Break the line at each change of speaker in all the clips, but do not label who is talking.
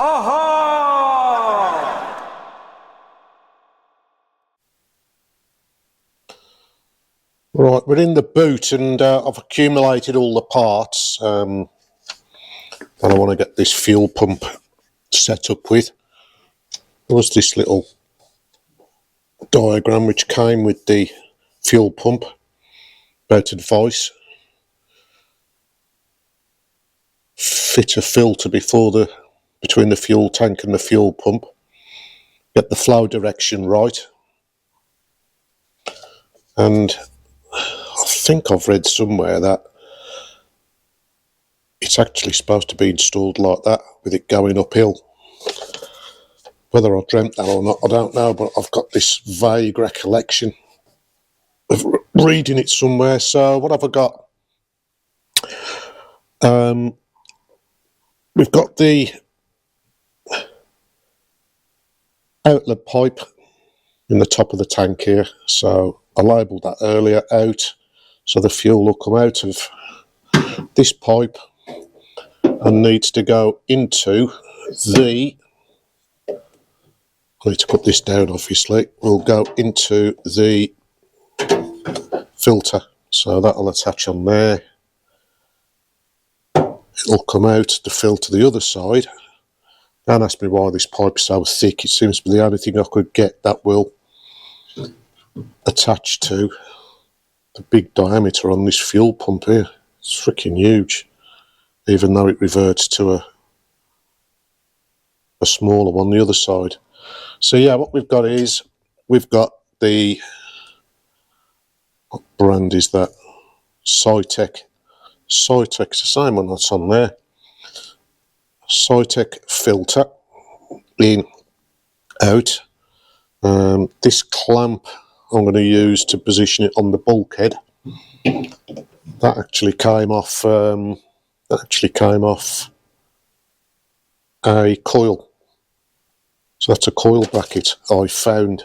Aha!
Right, we're in the boot and I've accumulated all the parts that I want to get this fuel pump set up with. There was this little diagram which came with the fuel pump about advice. Fit a filter between the fuel tank and the fuel pump. Get the flow direction right. And I think I've read somewhere that it's actually supposed to be installed like that, with it going uphill. Whether I dreamt that or not, I don't know, but I've got this vague recollection of reading it somewhere. So what have I got? We've got the outlet pipe in the top of the tank here. So I labelled that earlier, out. So the fuel will come out of this pipe and needs to go into the... I need to put this down, obviously. We'll go into the filter. So that'll attach on there. It'll come out the filter the other side. Don't ask me why this pipe's so thick. It seems to be the only thing I could get that will attach to the big diameter on this fuel pump here. It's freaking huge, even though it reverts to a smaller one the other side. So yeah, what we've got is, we've got the, what brand is that? Cytec. Cytec's the same one that's on there. Cytec filter in, out. This clamp I'm going to use to position it on the bulkhead. That actually came off. A coil. So that's a coil bracket I found.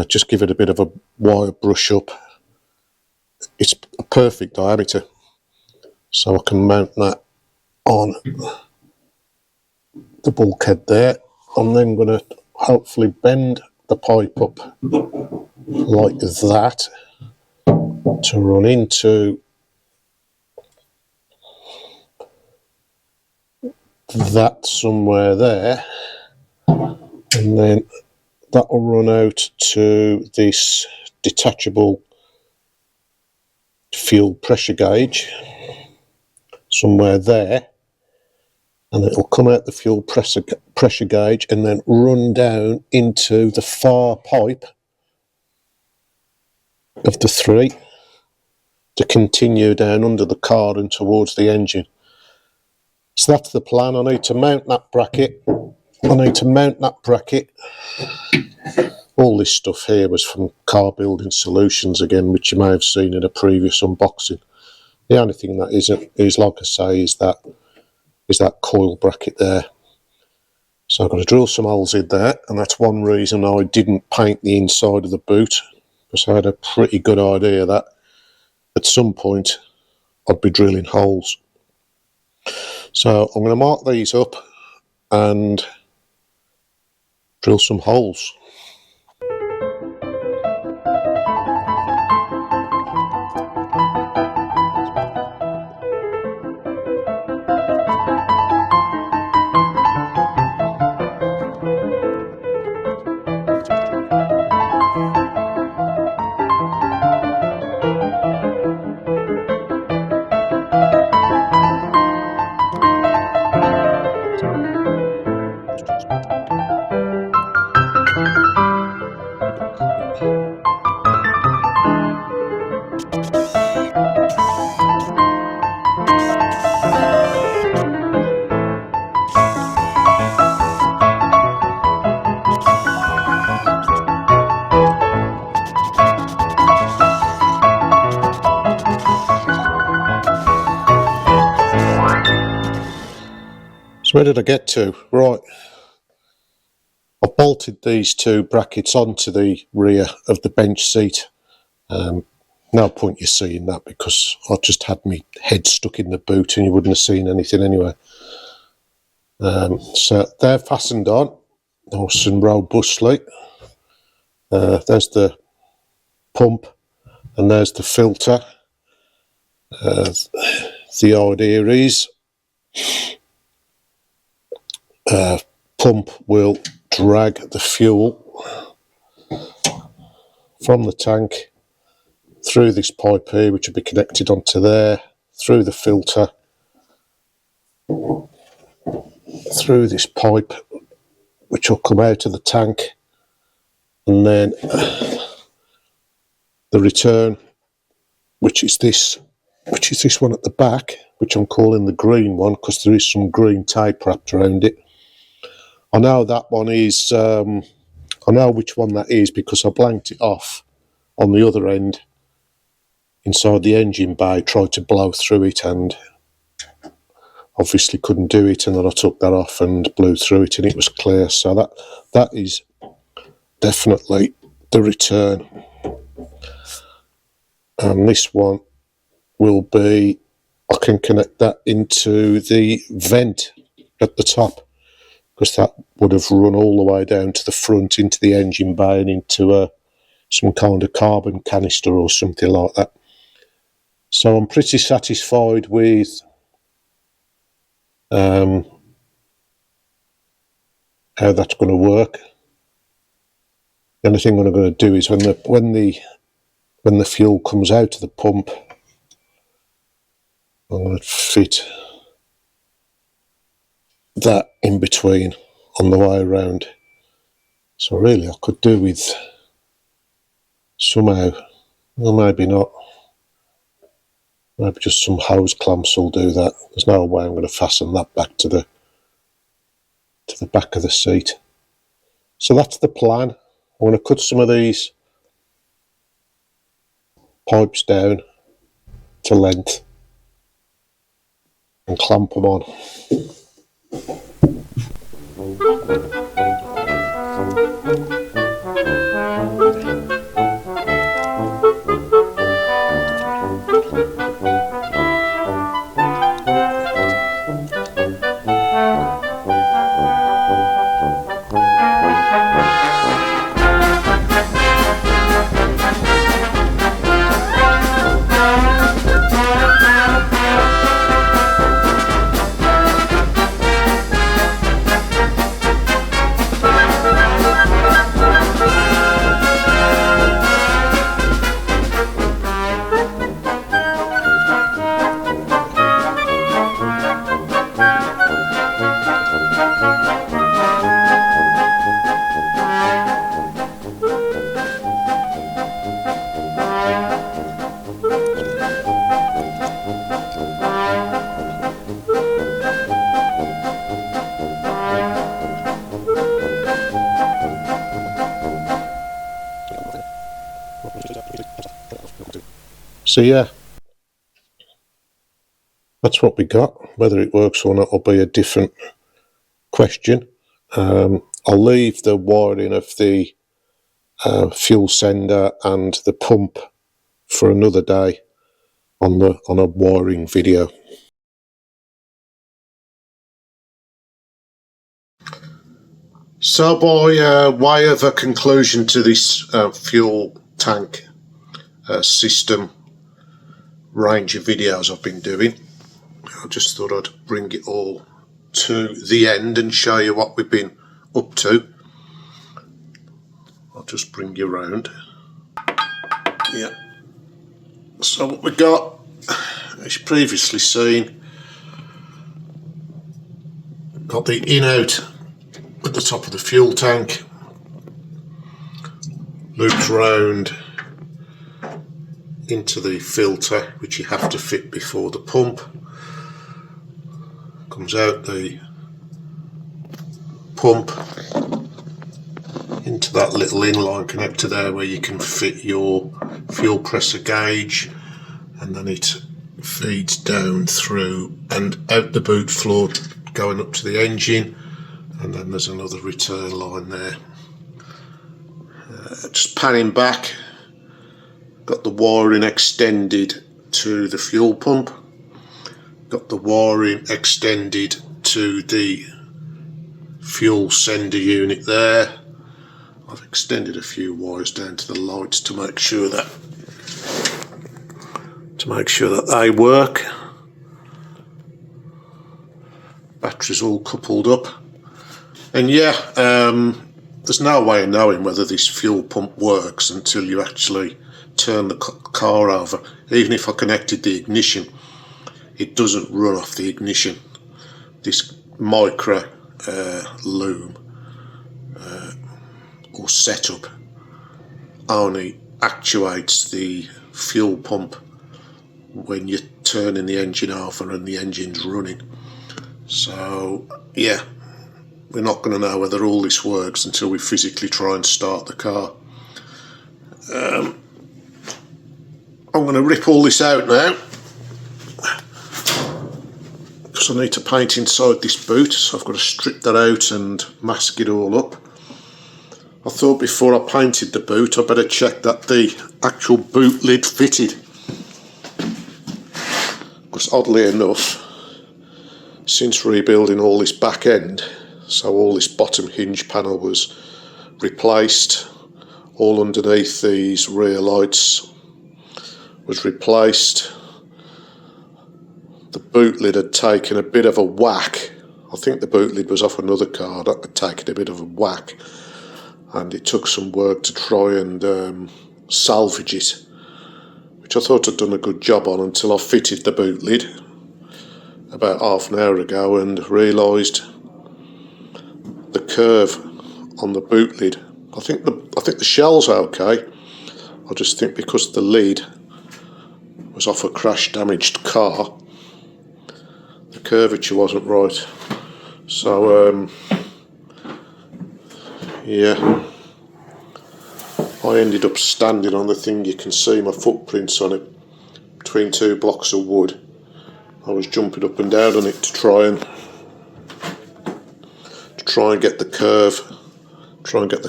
Just give it a bit of a wire brush up. It's a perfect diameter, so I can mount that on the bulkhead there. I'm then going to hopefully bend the pipe up like that to run into that somewhere there, and then that will run out to this detachable fuel pressure gauge somewhere there, and it'll come out the fuel pressure gauge and then run down into the far pipe of the three to continue down under the car and towards the engine. So that's the plan. I need to mount that bracket. All this stuff here was from Car Building Solutions again, which you may have seen in a previous unboxing. The only thing that isn't is, like I say, is that coil bracket there. So I've got to drill some holes in there, and that's one reason I didn't paint the inside of the boot, because I had a pretty good idea that at some point I'd be drilling holes. So I'm going to mark these up and drill some holes. So where did I get to? Right, I've bolted these two brackets onto the rear of the bench seat. No point you seeing that, because I just had my head stuck in the boot and you wouldn't have seen anything anyway. So they're fastened on nice and robustly. There's the pump and there's the filter. The idea is pump will drag the fuel from the tank through this pipe here, which will be connected onto there, through the filter, through this pipe, which will come out of the tank, and then the return, which is this one at the back, which I'm calling the green one because there is some green tape wrapped around it. I know that one is, I know which one that is because I blanked it off on the other end inside the engine bay, tried to blow through it and obviously couldn't do it, and then I took that off and blew through it and it was clear. So that is definitely the return. And this one will be, I can connect that into the vent at the top, because that would have run all the way down to the front into the engine bay and into some kind of carbon canister or something like that. So I'm pretty satisfied with how that's going to work. The only thing I'm going to do is when the fuel comes out of the pump, I'm going to fit that in between on the way around. So really I could do with somehow, well maybe not, maybe just some hose clamps will do that. There's no way I'm going to fasten that back to the back of the seat. So that's the plan. I'm going to cut some of these pipes down to length and clamp them on. So yeah, that's what we got. Whether it works or not will be a different question. I'll leave the wiring of the fuel sender and the pump for another day on a wiring video. So by way of a conclusion to this fuel tank system range of videos I've been doing, I just thought I'd bring it all to the end and show you what we've been up to. I'll just bring you round. Yeah. So what we got, as you previously seen, got the in-out at the top of the fuel tank, loops round into the filter, which you have to fit before the pump, comes out the pump into that little inline connector there where you can fit your fuel pressure gauge, and then it feeds down through and out the boot floor going up to the engine, and then there's another return line there. Just panning back, got the wiring extended to the fuel pump, got the wiring extended to the fuel sender unit there. I've extended a few wires down to the lights to make sure that they work. Batteries all coupled up, and yeah, there's no way of knowing whether this fuel pump works until you actually turn the car over. Even if I connected the ignition, it doesn't run off the ignition. This micra loom or setup only actuates the fuel pump when you're turning the engine over and the engine's running. So yeah, we're not going to know whether all this works until we physically try and start the car. I'm going to rip all this out now because I need to paint inside this boot, so I've got to strip that out and mask it all up. I thought before I painted the boot I better check that the actual boot lid fitted, because oddly enough, since rebuilding all this back end, so all this bottom hinge panel was replaced, all underneath these rear lights was replaced, the boot lid had taken a bit of a whack. I think the boot lid was off another car that had taken a bit of a whack, and it took some work to try and salvage it, which I thought I'd done a good job on until I fitted the boot lid about half an hour ago and realised the curve on the boot lid. I think the shell's okay. I just think because the lid was off a crash damaged car, the curvature wasn't right. So yeah, I ended up standing on the thing. You can see my footprints on it between two blocks of wood. I was jumping up and down on it to try and get the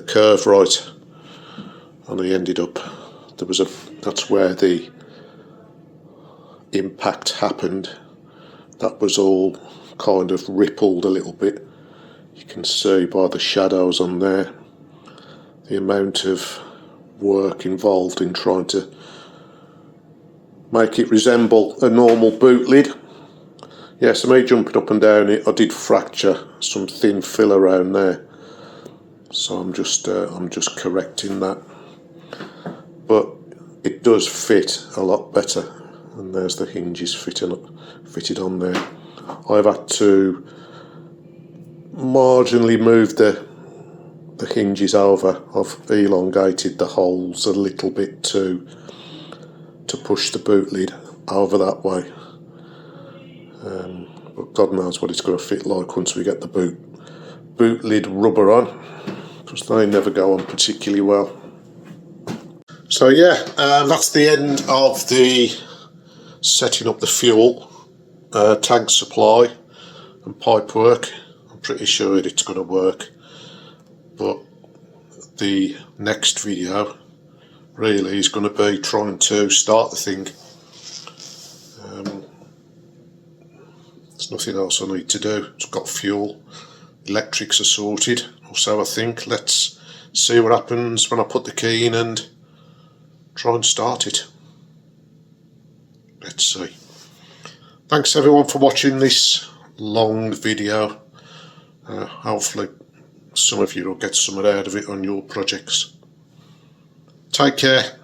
curve right, and I ended up, that's where the impact happened. That was all kind of rippled a little bit. You can see by the shadows on there the amount of work involved in trying to make it resemble a normal boot lid. Yeah, so me jumping up and down it, I did fracture some thin fill around there, so I'm just correcting that. But it does fit a lot better, and there's the hinges fitted on there. I've had to marginally move the hinges over. I've elongated the holes a little bit to push the boot lid over that way. But God knows what it's going to fit like once we get the boot lid rubber on, because they never go on particularly well. So yeah, that's the end of the setting up the fuel tank supply and pipe work. I'm pretty sure it's going to work, but the next video really is going to be trying to start the thing. There's nothing else I need to do. It's got fuel, electrics are sorted, or so I think. Let's see what happens when I put the key in and try and start it. Let's see. Thanks everyone for watching this long video. Hopefully some of you will get something out of it on your projects. Take care.